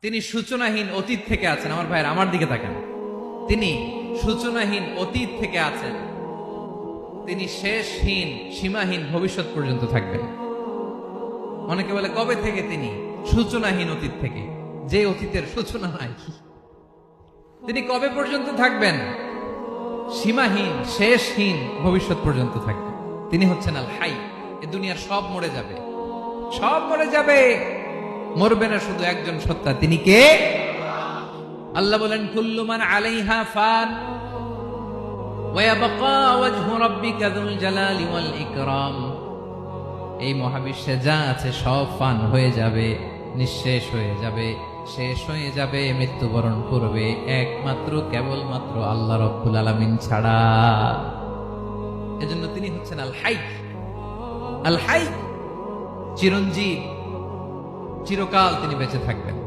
তিনি সূচনাহীন অতীত থেকে আছেন। আমার ভাইয়ের, আমার দিকে তাকান। তিনি সূচনাহীন অতীত থেকে আছেন। তিনি শেষহীন সীমাহীন ভবিষ্যৎ পর্যন্ত থাকবেন। অনেকে বলে কবে থেকে? তিনি সূচনাহীন অতীত থেকে, যে অতীতের সূচনা নাই। তিনি কবে পর্যন্ত থাকবেন? সীমাহীন শেষহীন ভবিষ্যৎ পর্যন্ত থাকবেন। তিনি হচ্ছেন আল হাই। এ দুনিয়ার সব মরে যাবে, সব মরে যাবে, মরবে না শুধু একজন সত্তা। তিনি কে? আল্লাহ বলেন, কুল্লু মান আলাইহা ফান ওয়া ইয়াবকা ওয়াজহু রাব্বিকা যুল জালালি ওয়াল ইকরাম। এই মহাবিশ্বে যা আছে সব ফান হয়ে যাবে, নিঃশেষ হয়ে যাবে, শেষ হয়ে যাবে, মৃত্যুবরণ করবে, একমাত্র কেবলমাত্র আল্লাহ রাব্বুল আলামিন ছাড়া। এজন্য তিনি হচ্ছেন আল হাই। আল হাই চিরঞ্জীব, চিরকাল তিনি বেঁচে থাকবেন।